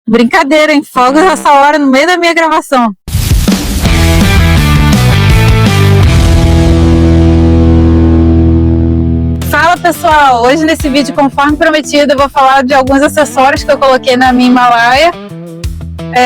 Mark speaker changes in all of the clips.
Speaker 1: Brincadeira, hein? Fogos essa hora no meio da minha gravação. Fala pessoal, hoje nesse vídeo, conforme prometido, eu vou falar de alguns acessórios que eu coloquei na minha Himalaia.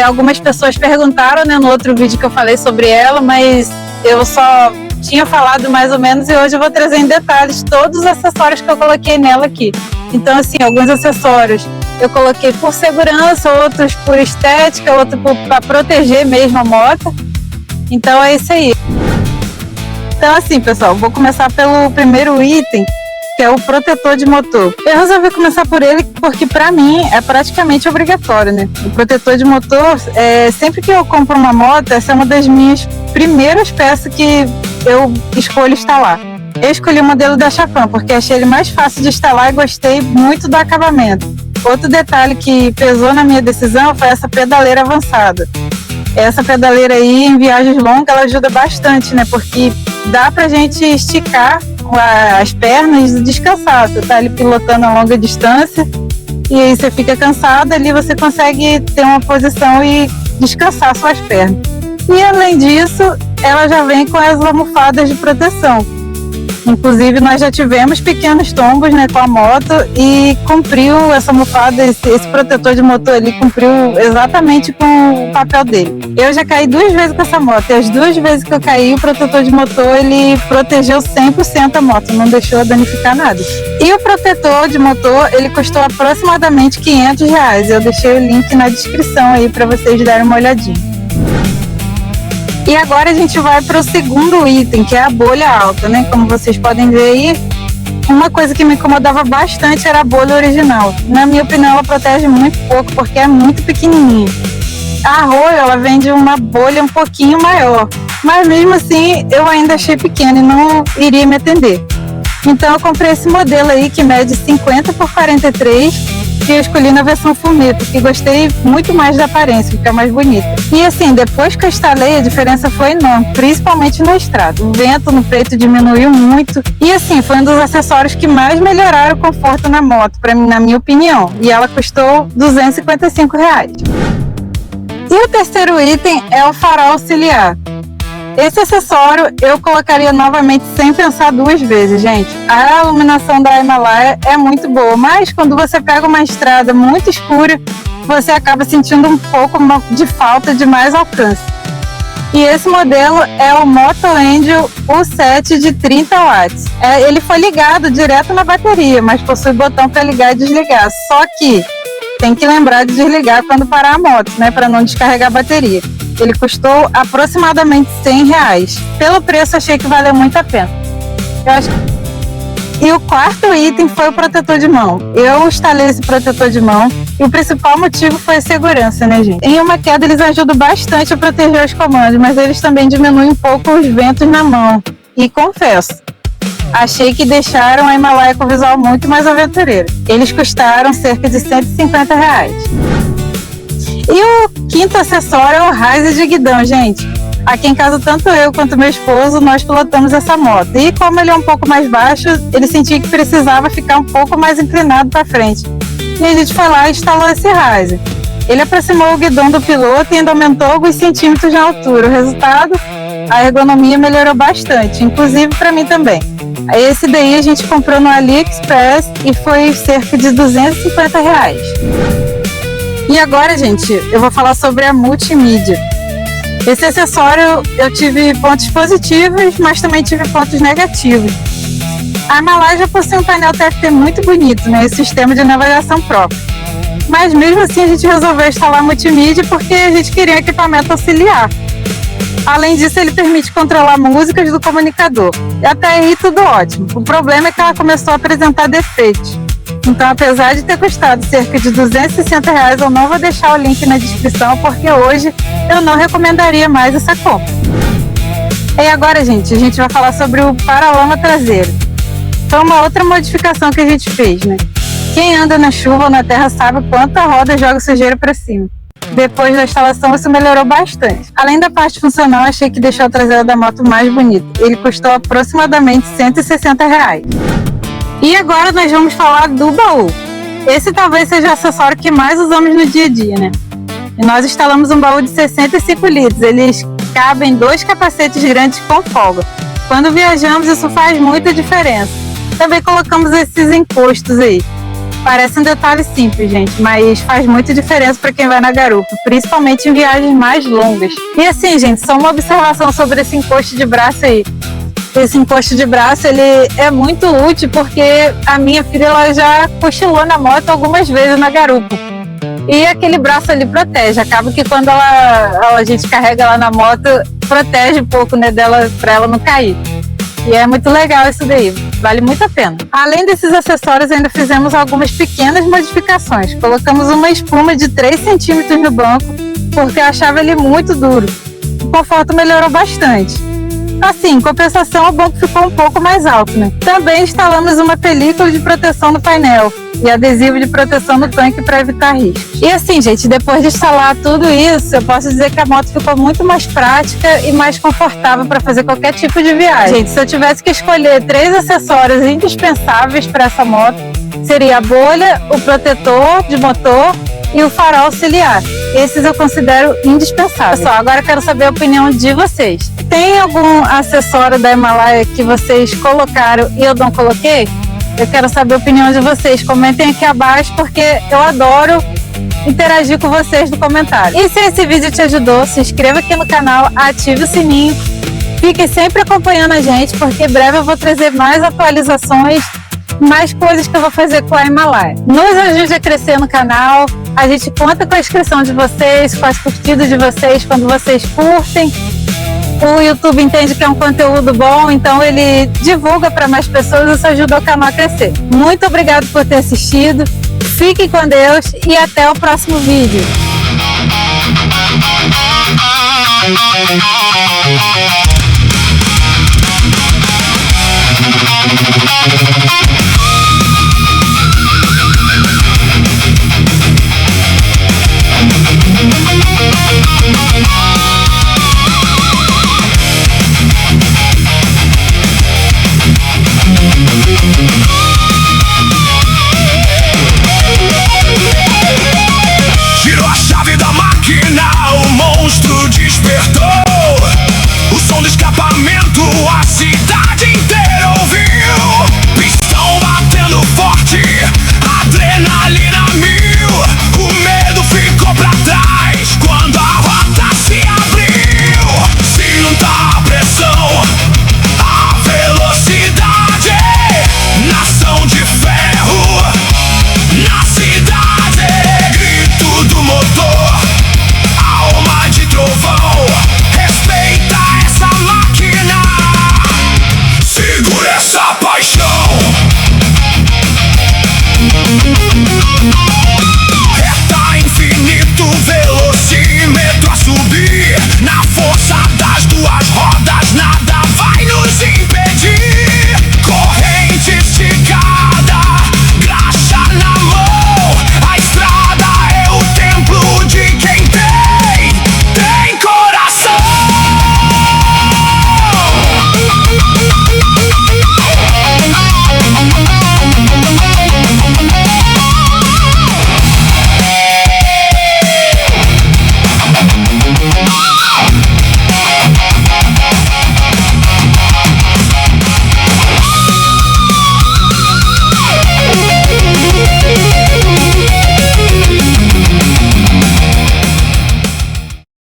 Speaker 1: Algumas pessoas perguntaram, né, no outro vídeo que eu falei sobre ela, mas eu só tinha falado mais ou menos e hoje eu vou trazer em detalhes todos os acessórios que eu coloquei nela aqui. Então assim, alguns acessórios eu coloquei por segurança, outros por estética, outros para proteger mesmo a moto. Então é isso aí. Então assim pessoal, vou começar pelo primeiro item, que é o protetor de motor. Eu resolvi começar por ele porque para mim é praticamente obrigatório, né? O protetor de motor, sempre que eu compro uma moto, essa é uma das minhas primeiras peças que eu escolho instalar. Eu escolhi o modelo da Chapan porque achei ele mais fácil de instalar e gostei muito do acabamento. Outro detalhe que pesou na minha decisão foi essa pedaleira avançada. Essa pedaleira aí, em viagens longas, ela ajuda bastante, né? Porque dá pra gente esticar as pernas e descansar. Você tá ali pilotando a longa distância e aí você fica cansado, ali você consegue ter uma posição e descansar suas pernas. E além disso, ela já vem com as almofadas de proteção. Inclusive, nós já tivemos pequenos tombos, né, com a moto e cumpriu essa almofada, esse protetor de motor ali cumpriu exatamente com o papel dele. Eu já caí 2 vezes com essa moto e as 2 vezes que eu caí, o protetor de motor ele protegeu 100% a moto, não deixou danificar nada. E o protetor de motor, ele custou aproximadamente R$500. Eu deixei o link na descrição aí para vocês darem uma olhadinha. E agora a gente vai para o segundo item, que é a bolha alta, né? Como vocês podem ver aí, uma coisa que me incomodava bastante era a bolha original. Na minha opinião, ela protege muito pouco, porque é muito pequenininha. A Royal, ela vende uma bolha um pouquinho maior, mas mesmo assim, eu ainda achei pequena e não iria me atender. Então eu comprei esse modelo aí, que mede 50 por 43, e eu escolhi na versão fumê, porque gostei muito mais da aparência, fica mais bonita. E assim, depois que eu instalei, a diferença foi enorme, principalmente na estrada. O vento no peito diminuiu muito. E assim, foi um dos acessórios que mais melhoraram o conforto na moto, para mim, na minha opinião. E ela custou R$255. E o terceiro item é o farol auxiliar. Esse acessório eu colocaria novamente sem pensar 2 vezes, gente. A iluminação da Himalaia é muito boa, mas quando você pega uma estrada muito escura, você acaba sentindo um pouco de falta de mais alcance. E esse modelo é o Moto Angel U7 de 30 watts. Ele foi ligado direto na bateria, mas possui botão para ligar e desligar. Só que tem que lembrar de desligar quando parar a moto, né, para não descarregar a bateria. Ele custou aproximadamente R$100. Pelo preço, achei que valeu muito a pena. E o quarto item foi o protetor de mão. Eu instalei esse protetor de mão e o principal motivo foi a segurança, né, gente? Em uma queda, eles ajudam bastante a proteger os comandos, mas eles também diminuem um pouco os ventos na mão. E confesso, achei que deixaram a Himalaia com visual muito mais aventureiro. Eles custaram cerca de R$150. E o quinto acessório é o riser de guidão, gente. Aqui em casa, tanto eu quanto meu esposo, nós pilotamos essa moto. E como ele é um pouco mais baixo, ele sentia que precisava ficar um pouco mais inclinado para frente. E a gente foi lá e instalou esse riser. Ele aproximou o guidão do piloto e ainda aumentou alguns centímetros na altura. O resultado, a ergonomia melhorou bastante, inclusive para mim também. Esse daí a gente comprou no AliExpress e foi cerca de R$250. E agora, gente, eu vou falar sobre a multimídia. Esse acessório eu tive pontos positivos, mas também tive pontos negativos. A Himalaia já possui um painel TFT muito bonito, né? Esse sistema de navegação próprio. Mas mesmo assim a gente resolveu instalar a multimídia porque a gente queria um equipamento auxiliar. Além disso, ele permite controlar músicas do comunicador. E até aí tudo ótimo. O problema é que ela começou a apresentar defeitos. Então, apesar de ter custado cerca de R$260, eu não vou deixar o link na descrição, porque hoje eu não recomendaria mais essa compra. E agora, gente, a gente vai falar sobre o paralama traseiro. Foi uma outra modificação que a gente fez, né? Quem anda na chuva ou na terra sabe quanto a roda joga sujeira para cima. Depois da instalação, isso melhorou bastante. Além da parte funcional, achei que deixou a traseira da moto mais bonita. Ele custou aproximadamente R$160. E agora nós vamos falar do baú. Esse talvez seja o acessório que mais usamos no dia a dia, né? E nós instalamos um baú de 65 litros. Eles cabem 2 capacetes grandes com folga. Quando viajamos, isso faz muita diferença. Também colocamos esses encostos aí. Parece um detalhe simples, gente, mas faz muita diferença para quem vai na garupa, principalmente em viagens mais longas. E assim, gente, só uma observação sobre esse encosto de braço aí. Esse encosto de braço, ele é muito útil porque a minha filha ela já cochilou na moto algumas vezes na garupa. E aquele braço ali protege. Acaba que quando a gente carrega ela na moto, protege um pouco, né, dela, para ela não cair. E é muito legal isso daí, vale muito a pena. Além desses acessórios, ainda fizemos algumas pequenas modificações. Colocamos uma espuma de 3 centímetros no banco, porque eu achava ele muito duro. O conforto melhorou bastante. Assim, em compensação, o banco ficou um pouco mais alto, né? Também instalamos uma película de proteção no painel e adesivo de proteção no tanque para evitar riscos. E assim, gente, depois de instalar tudo isso, eu posso dizer que a moto ficou muito mais prática e mais confortável para fazer qualquer tipo de viagem. Gente, se eu tivesse que escolher 3 acessórios indispensáveis para essa moto, seria a bolha, o protetor de motor e o farol auxiliar. Esses eu considero indispensáveis. Pessoal, agora eu quero saber a opinião de vocês. Tem algum acessório da Himalaia que vocês colocaram e eu não coloquei? Eu quero saber a opinião de vocês. Comentem aqui abaixo, porque eu adoro interagir com vocês no comentário. E se esse vídeo te ajudou, se inscreva aqui no canal, ative o sininho. Fiquem sempre acompanhando a gente, porque em breve eu vou trazer mais atualizações, mais coisas que eu vou fazer com a Himalaia. Nos ajude a crescer no canal. A gente conta com a inscrição de vocês, com as curtidas de vocês quando vocês curtem. O YouTube entende que é um conteúdo bom, então ele divulga para mais pessoas e isso ajuda o canal a crescer. Muito obrigado por ter assistido. Fiquem com Deus e até o próximo vídeo.
Speaker 2: Girou a chave da máquina, o monstro despertou.